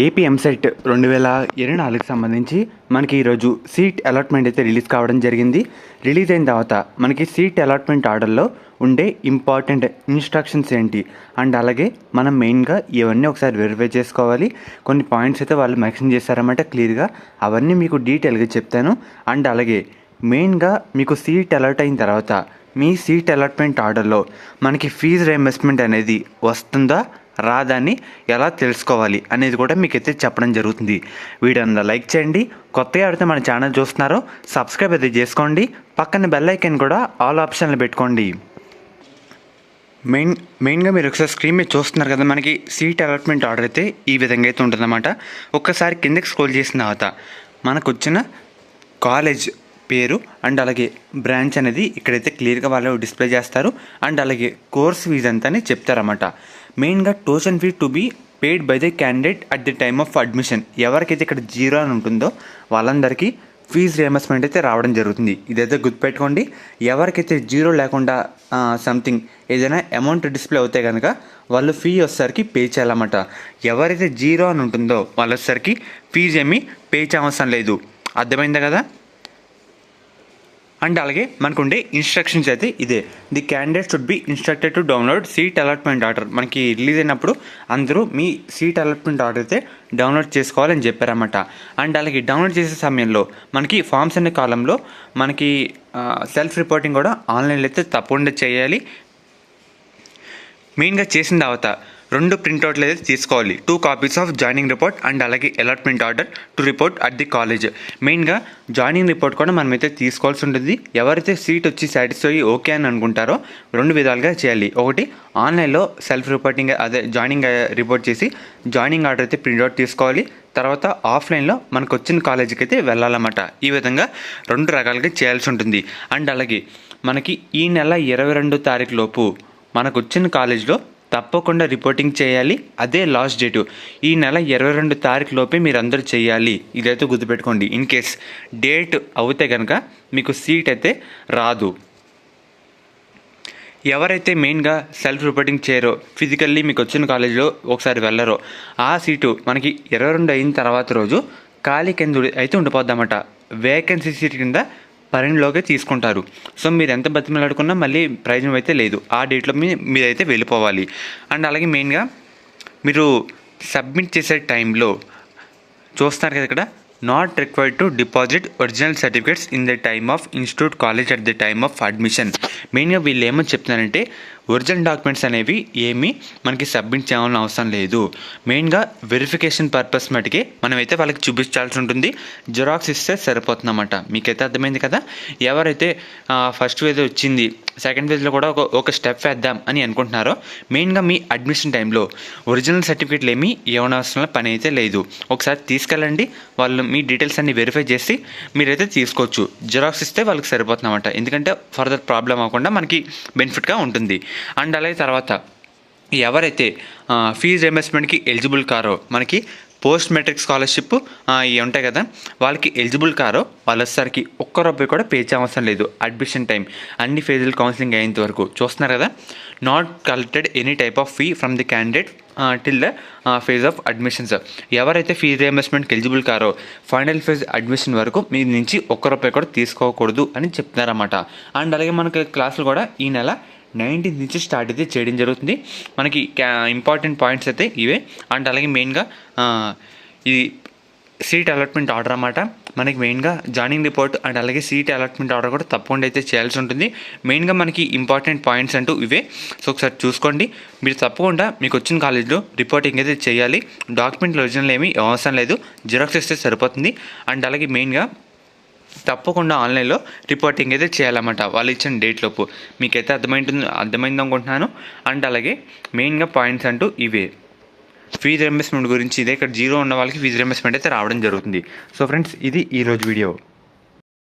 AP EAMCET 2024కి సంబంధించి మనకి ఈరోజు సీట్ అలాట్మెంట్ అయితే రిలీజ్ కావడం జరిగింది. రిలీజ్ అయిన తర్వాత మనకి సీట్ అలాట్మెంట్ ఆర్డర్లో ఉండే ఇంపార్టెంట్ ఇన్స్ట్రక్షన్స్ ఏంటి అండ్ అలాగే మనం మెయిన్గా ఇవన్నీ ఒకసారి వెరిఫై చేసుకోవాలి. కొన్ని పాయింట్స్ అయితే వాళ్ళు మెన్షన్ చేశారన్నమాట క్లియర్గా. అవన్నీ మీకు డీటెయిల్గా చెప్తాను. అండ్ అలాగే మెయిన్గా మీకు సీట్ అలాట్ అయిన తర్వాత మీ సీట్ అలాట్మెంట్ ఆర్డర్లో మనకి ఫీజు రీయింబర్స్మెంట్ అనేది వస్తుందా రాదని ఎలా తెలుసుకోవాలి అనేది కూడా మీకైతే చెప్పడం జరుగుతుంది. వీడియోని లైక్ చేయండి. కొత్తగా ఎవరైతే మన ఛానల్ చూస్తున్నారో సబ్స్క్రైబ్ అయితే చేసుకోండి. పక్కన బెల్ ఐకాన్ కూడా ఆల్ ఆప్షన్లు పెట్టుకోండి. మెయిన్గా మీరు ఒకసారి స్క్రీన్ మీద చూస్తున్నారు కదా, మనకి సీట్ అలాట్మెంట్ ఆర్డర్ అయితే ఈ విధంగా అయితే ఉంటుందన్నమాట. ఒక్కసారి కిందకి స్క్రోల్ చేసిన తర్వాత మనకు వచ్చిన కాలేజ్ పేరు అండ్ అలాగే బ్రాంచ్ అనేది ఇక్కడైతే క్లియర్గా వాళ్ళు డిస్ప్లే చేస్తారు. అండ్ అలాగే కోర్స్ ఫీజ్ అంతా అని చెప్తారన్నమాట. మెయిన్గా tuition fee to be paid by the candidate at the time of admission. ఎవరికైతే ఇక్కడ 0 అని ఉంటుందో వాళ్ళందరికీ ఫీజు రియంబర్స్మెంట్ అయితే రావడం జరుగుతుంది. ఇదైతే గుర్తుపెట్టుకోండి. ఎవరికైతే 0 లేకుండా సంథింగ్ ఏదైనా అమౌంట్ డిస్ప్లే అవుతే కనుక వాళ్ళు ఫీ వచ్చేసరికి పే చేయాలన్నమాట. ఎవరైతే 0 అని ఉంటుందో వాళ్ళు వచ్చేసరికి ఫీజు ఏమీ పే చేయవసరం లేదు. అర్థమైందా కదా? అండ్ అలాగే మనకుండే ఇన్స్ట్రక్షన్స్ అయితే ఇదే. The candidate should be instructed to download seat allotment order. మనకి రిలీజ్ అయినప్పుడు అందరూ మీ సీట్ అలాట్మెంట్ ఆర్డర్ అయితే డౌన్లోడ్ చేసుకోవాలని చెప్పారన్నమాట. అండ్ అలాగే డౌన్లోడ్ చేసే సమయంలో మనకి ఫామ్స్ అనే కాలంలో మనకి సెల్ఫ్ రిపోర్టింగ్ కూడా ఆన్లైన్లో అయితే తప్పకుండా చేయాలి. మెయిన్గా చేసిన తర్వాత 2 ప్రింట్అవుట్లు అయితే తీసుకోవాలి. 2 copies of joining report and అలాగే allotment order to report at the college. మెయిన్గా జాయినింగ్ రిపోర్ట్ కూడా మనమైతే తీసుకోవాల్సి ఉంటుంది. ఎవరైతే సీట్ వచ్చి సాటిస్ఫై ఓకే అని అనుకుంటారో 2 విధాలుగా చేయాలి. ఒకటి ఆన్లైన్లో సెల్ఫ్ రిపోర్టింగ్ అదే జాయినింగ్ రిపోర్ట్ చేసి జాయినింగ్ ఆర్డర్ అయితే ప్రింట్అవుట్ తీసుకోవాలి. తర్వాత ఆఫ్లైన్లో మనకు వచ్చిన కాలేజీకి అయితే వెళ్ళాలన్నమాట. ఈ విధంగా 2 రకాలుగా చేయాల్సి ఉంటుంది. అండ్ అలాగే మనకి ఈ నెల 22 తారీఖు లోపు మనకు వచ్చిన కాలేజ్లో తప్పకుండా రిపోర్టింగ్ చేయాలి. అదే లాస్ట్ డేటు. ఈ నెల 22 తారీఖు లోపే మీరు అందరూ చేయాలి. ఇదైతే గుర్తుపెట్టుకోండి. ఇన్ కేస్ డేట్ అవుతే కనుక మీకు సీట్ అయితే రాదు. ఎవరైతే మెయిన్గా సెల్ఫ్ రిపోర్టింగ్ చేయరో ఫిజికల్లీ మీకు వచ్చిన కాలేజీలో ఒకసారి వెళ్ళరో ఆ సీటు మనకి 22 అయిన తర్వాత రోజు ఖాళీ కింద అయితే ఉండిపోద్దన్నమాట. వేకెన్సీ సీట్ కింద పరిణిలోకి తీసుకుంటారు. సో మీరు ఎంత బతిమలాడుకున్నా మళ్ళీ ప్రయోజనం అయితే లేదు. ఆ డేట్లో మీరైతే వెళ్ళిపోవాలి. అండ్ అలాగే మెయిన్గా మీరు సబ్మిట్ చేసే టైంలో చూస్తున్నారు కదా ఇక్కడ, not required to deposit original certificates in the time of institute college at the time of admission. మెయిన్గా వీళ్ళు ఏమని చెప్తున్నారంటే ఒరిజినల్ డాక్యుమెంట్స్ అనేవి ఏమీ మనకి సబ్మిట్ చేయాలని అవసరం లేదు. మెయిన్గా వెరిఫికేషన్ పర్పస్ మటుకే మనమైతే వాళ్ళకి చూపించాల్సి ఉంటుంది. జిరాక్స్ ఇస్తే సరిపోతుందన్నమాట. మీకైతే అర్థమైంది కదా? ఎవరైతే ఫస్ట్ ఫేజ్ వచ్చింది సెకండ్ ఫేజ్లో కూడా ఒక స్టెప్ వేద్దాం అని అనుకుంటున్నారో మెయిన్గా మీ అడ్మిషన్ టైంలో ఒరిజినల్ సర్టిఫికేట్లు ఏమీ ఇవ్వనవసరం పని అయితే లేదు. ఒకసారి తీసుకెళ్ళండి. వాళ్ళు మీ డీటెయిల్స్ అన్ని వెరిఫై చేసి మీరైతే తీసుకోవచ్చు. జిరాక్స్ ఇస్తే వాళ్ళకి సరిపోతుందన్నమాట. ఎందుకంటే ఫర్దర్ ప్రాబ్లం అవ్వకుండా మనకి బెనిఫిట్గా ఉంటుంది. అండ్ అలాగే తర్వాత ఎవరైతే ఫీజు రియంబర్స్మెంట్కి ఎలిజిబుల్ కారో మనకి పోస్ట్ మెట్రిక్ స్కాలర్షిప్ ఇవి ఉంటాయి కదా, వాళ్ళకి ఎలిజిబుల్ కారో వాళ్ళు వచ్చేసరికి ₹1 కూడా పే చేయవసరం లేదు. అడ్మిషన్ టైం అన్ని ఫేజులు కౌన్సిలింగ్ అయ్యేంత వరకు చూస్తున్నారు కదా. Not collected any type of fee from the candidate till the phase of admissions. ఎవరైతే ఫీజు రియంబర్స్మెంట్కి ఎలిజిబుల్ కారో ఫైనల్ ఫేజ్ అడ్మిషన్ వరకు మీ నుంచి ₹1 కూడా తీసుకోకూడదు అని చెప్తున్నారన్నమాట. అండ్ అలాగే మనకి క్లాసులు కూడా ఈ నెల 19th నుంచి స్టార్ట్ అయితే చేయడం జరుగుతుంది. మనకి ఇంపార్టెంట్ పాయింట్స్ అయితే ఇవే. అండ్ అలాగే మెయిన్గా ఇది సీట్ అలాట్మెంట్ ఆర్డర్ అన్నమాట. మనకి మెయిన్గా జాయినింగ్ రిపోర్ట్ అండ్ అలాగే సీట్ అలాట్మెంట్ ఆర్డర్ కూడా తప్పకుండా అయితే చేయాల్సి ఉంటుంది. మెయిన్గా మనకి ఇంపార్టెంట్ పాయింట్స్ అంటూ ఇవే. సో ఒకసారి చూసుకోండి. మీరు తప్పకుండా మీకు వచ్చిన కాలేజ్లో రిపోర్టింగ్ అయితే చేయాలి. డాక్యుమెంట్లు ఒరిజినల్ ఏమీ అవసరం లేదు. జిరాక్స్ ఇస్తే సరిపోతుంది. అండ్ అలాగే మెయిన్గా తప్పకుండా ఆన్లైన్లో రిపోర్టింగ్ అయితే చేయాలన్నమాట వాళ్ళు ఇచ్చిన డేట్లోపు. మీకైతే అర్థమైంది అనుకుంటున్నాను. అండ్ అలాగే మెయిన్గా పాయింట్స్ అంటూ ఇవే. ఫీజు రియంబర్స్మెంట్ గురించి ఇదే. ఇక్కడ 0 ఉన్న వాళ్ళకి ఫీజు రియంబర్స్మెంట్ అయితే రావడం జరుగుతుంది. సో ఫ్రెండ్స్, ఇది ఈరోజు వీడియో.